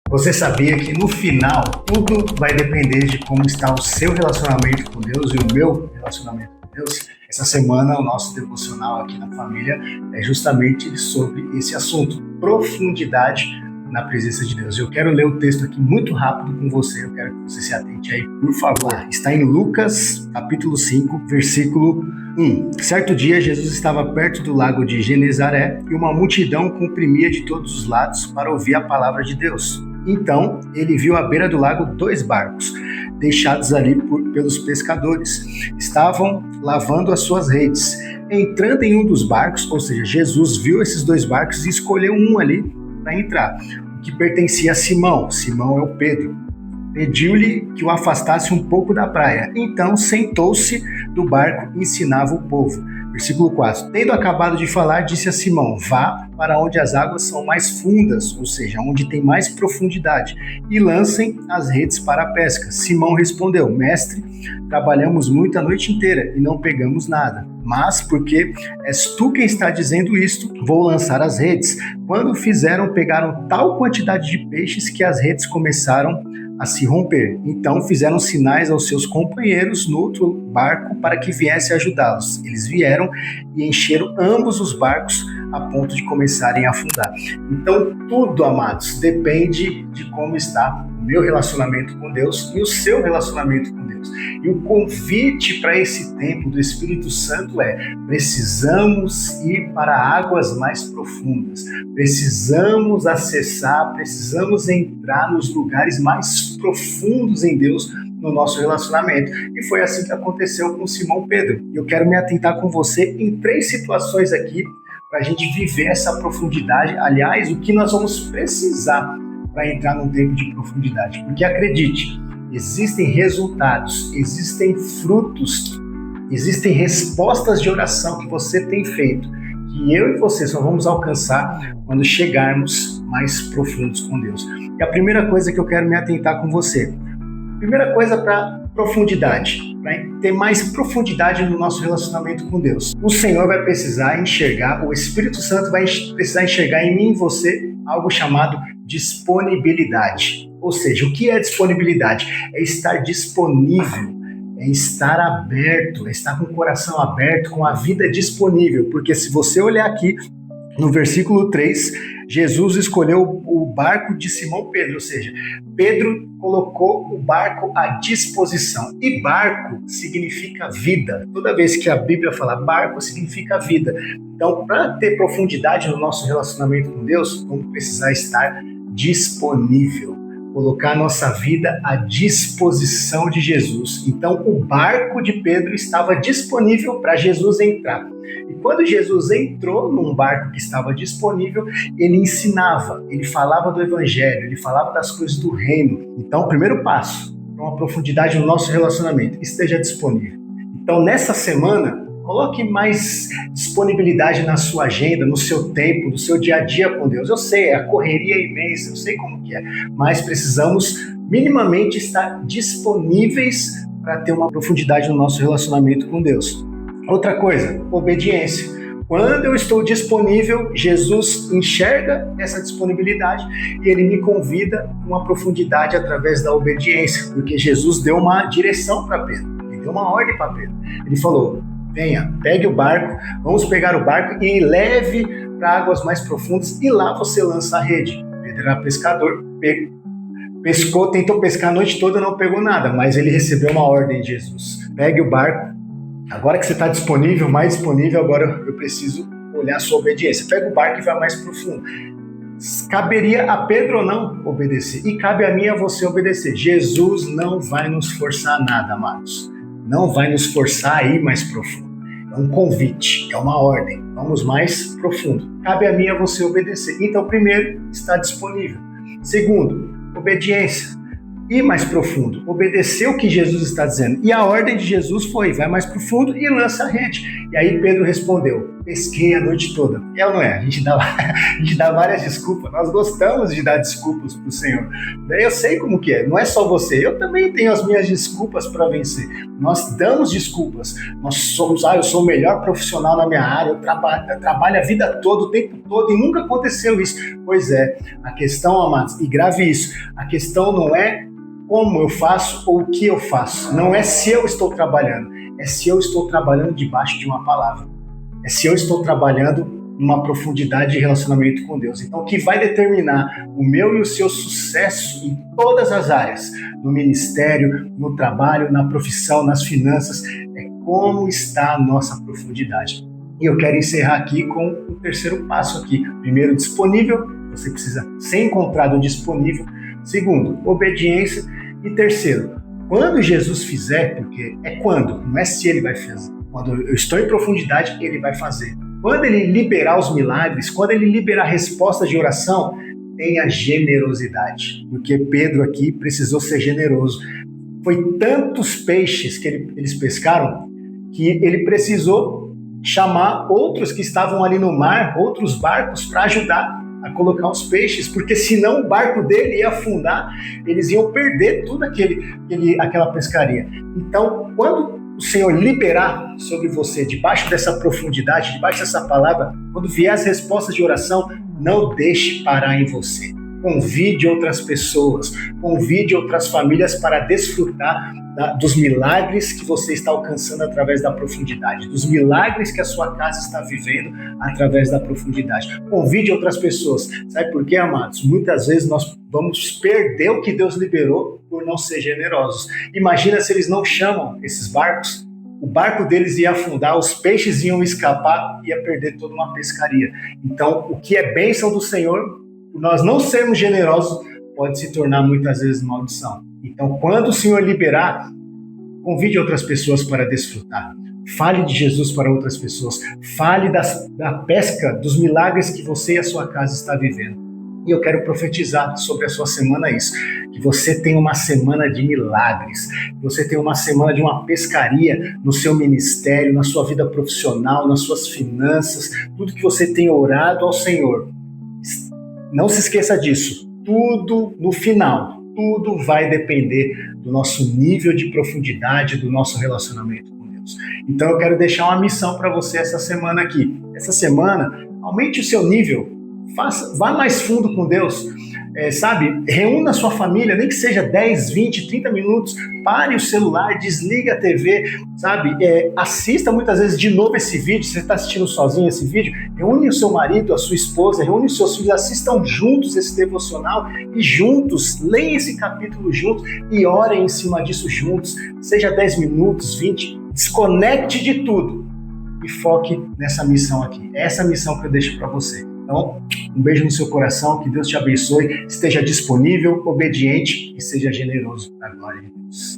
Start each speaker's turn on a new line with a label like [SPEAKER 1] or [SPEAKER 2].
[SPEAKER 1] Você sabia que no final tudo vai depender de como está o seu relacionamento com Deus e o meu relacionamento com Deus? Essa semana o nosso devocional aqui na família é justamente sobre esse assunto, profundidade na presença de Deus. Eu quero ler o texto aqui muito rápido com você, eu quero que você se atente aí, por favor. Está em Lucas, capítulo 5, versículo 1. Certo dia, Jesus estava perto do lago de Genezaré e uma multidão comprimia de todos os lados para ouvir a palavra de Deus. Então, ele viu à beira do lago 2 barcos, deixados ali pelos pescadores. Estavam lavando as suas redes. Entrando em um dos barcos, ou seja, Jesus viu esses 2 barcos e escolheu um ali para entrar, o que pertencia a Simão. Simão é o Pedro. Pediu-lhe que o afastasse um pouco da praia. Então sentou-se do barco e ensinava o povo. Versículo 4. Tendo acabado de falar, disse a Simão: vá para onde as águas são mais fundas, ou seja, onde tem mais profundidade, e lancem as redes para a pesca. Simão respondeu: mestre, trabalhamos muito a noite inteira e não pegamos nada. Mas, porque és tu quem está dizendo isto, vou lançar as redes. Quando fizeram, pegaram tal quantidade de peixes que as redes começaram a se romper. Então fizeram sinais aos seus companheiros no outro barco para que viessem ajudá-los. Eles vieram e encheram ambos os barcos a ponto de começarem a afundar. Então tudo, amados, depende de como está o meu relacionamento com Deus e o seu relacionamento com Deus. E o convite para esse tempo do Espírito Santo é: precisamos ir para águas mais profundas, precisamos acessar, precisamos entrar nos lugares mais profundos em Deus no nosso relacionamento. E foi assim que aconteceu com Simão Pedro. Eu quero me atentar com você em 3 situações aqui para a gente viver essa profundidade. Aliás, o que nós vamos precisar para entrar num tempo de profundidade. Porque acredite, existem resultados, existem frutos, existem respostas de oração que você tem feito, que eu e você só vamos alcançar quando chegarmos mais profundos com Deus. E a primeira coisa que eu quero me atentar com você, primeira coisa para profundidade, para ter mais profundidade no nosso relacionamento com Deus. O Senhor vai precisar enxergar, o Espírito Santo vai precisar enxergar em mim e você algo chamado disponibilidade. Ou seja, o que é disponibilidade? É estar disponível, é estar aberto, é estar com o coração aberto, com a vida disponível. Porque se você olhar aqui no versículo 3, Jesus escolheu o barco de Simão Pedro, ou seja, Pedro colocou o barco à disposição. E barco significa vida. Toda vez que a Bíblia fala barco, significa vida. Então, para ter profundidade no nosso relacionamento com Deus, vamos precisar estar disponível. Colocar nossa vida à disposição de Jesus. Então, o barco de Pedro estava disponível para Jesus entrar. E quando Jesus entrou num barco que estava disponível, ele ensinava, ele falava do Evangelho, ele falava das coisas do reino. Então, o primeiro passo para uma profundidade no nosso relacionamento: esteja disponível. Então, nessa semana, coloque mais disponibilidade na sua agenda, no seu tempo, no seu dia a dia com Deus. Eu sei, a correria é imensa, eu sei como que é, mas precisamos minimamente estar disponíveis para ter uma profundidade no nosso relacionamento com Deus. Outra coisa, obediência. Quando eu estou disponível, Jesus enxerga essa disponibilidade e ele me convida a uma profundidade através da obediência, porque Jesus deu uma direção para Pedro, ele deu uma ordem para Pedro. Ele falou: venha, pegue o barco, vamos pegar o barco e leve para águas mais profundas e lá você lança a rede. Pedro era pescador, pescou, tentou pescar a noite toda, não pegou nada, mas ele recebeu uma ordem de Jesus: pegue o barco, agora que você está disponível, mais disponível, agora eu preciso olhar a sua obediência. Pega o barco e vai mais profundo. Caberia a Pedro ou não obedecer? E cabe a mim e a você obedecer. Jesus não vai nos forçar nada, amados. Não vai nos forçar a ir mais profundo. É um convite, é uma ordem. Vamos mais profundo. Cabe a mim e a você obedecer. Então, primeiro, está disponível. Segundo, obediência. Ir mais profundo. Obedecer o que Jesus está dizendo. E a ordem de Jesus foi: vai mais profundo e lança a rede. E aí Pedro respondeu: pesquei a noite toda. É ou não é? A gente dá várias desculpas, nós gostamos de dar desculpas para o Senhor. Eu sei como que é, não é só você, eu também tenho as minhas desculpas para vencer. Nós damos desculpas, nós somos, eu sou o melhor profissional na minha área, eu trabalho a vida toda, o tempo todo, e nunca aconteceu isso. Pois é, a questão, amados, e grave isso, a questão não é como eu faço ou o que eu faço, não é se eu estou trabalhando, é se eu estou trabalhando debaixo de uma palavra, é se eu estou trabalhando numa profundidade de relacionamento com Deus. Então, o que vai determinar o meu e o seu sucesso em todas as áreas, no ministério, no trabalho, na profissão, nas finanças, é como está a nossa profundidade. E eu quero encerrar aqui com o terceiro passo aqui. Primeiro, disponível, você precisa ser encontrado disponível. Segundo, obediência. E terceiro, quando Jesus fizer, porque é quando, não é se ele vai fazer. Quando eu estou em profundidade, ele vai fazer. Quando ele liberar os milagres, quando ele liberar respostas de oração, tenha generosidade. Porque Pedro aqui precisou ser generoso. Foi tantos peixes que eles pescaram que ele precisou chamar outros que estavam ali no mar, outros barcos, para ajudar a colocar os peixes, porque senão o barco dele ia afundar, eles iam perder tudo aquela pescaria. Então, quando o Senhor liberar sobre você, debaixo dessa profundidade, debaixo dessa palavra, quando vier as respostas de oração, não deixe parar em você. Convide outras pessoas, convide outras famílias para desfrutar dos milagres que você está alcançando através da profundidade, dos milagres que a sua casa está vivendo através da profundidade. Convide outras pessoas. Sabe por quê, amados? Muitas vezes nós vamos perder o que Deus liberou por não ser generosos. Imagina se eles não chamam esses barcos, o barco deles ia afundar, os peixes iam escapar, ia perder toda uma pescaria. Então, o que é bênção do Senhor, por nós não sermos generosos, pode se tornar muitas vezes maldição. Então, quando o Senhor liberar, convide outras pessoas para desfrutar. Fale de Jesus para outras pessoas. Fale da pesca, dos milagres que você e a sua casa está vivendo. E eu quero profetizar sobre a sua semana isso, que você tenha uma semana de milagres, que você tenha uma semana de uma pescaria no seu ministério, na sua vida profissional, nas suas finanças, tudo que você tem orado ao Senhor. Não se esqueça disso. Tudo no final, tudo vai depender do nosso nível de profundidade, do nosso relacionamento com Deus. Então eu quero deixar uma missão para você essa semana aqui. Essa semana, aumente o seu nível, vá mais fundo com Deus, reúna a sua família, nem que seja 10, 20, 30 minutos, pare o celular, desliga a TV, assista muitas vezes de novo esse vídeo, você está assistindo sozinho esse vídeo, reúne o seu marido, a sua esposa, reúne os seus filhos, assistam juntos esse devocional e juntos, leiam esse capítulo juntos e orem em cima disso juntos, seja 10 minutos, 20, desconecte de tudo e foque nessa missão aqui. É essa missão que eu deixo para você. Então, um beijo no seu coração, que Deus te abençoe, esteja disponível, obediente e seja generoso para a glória de Deus.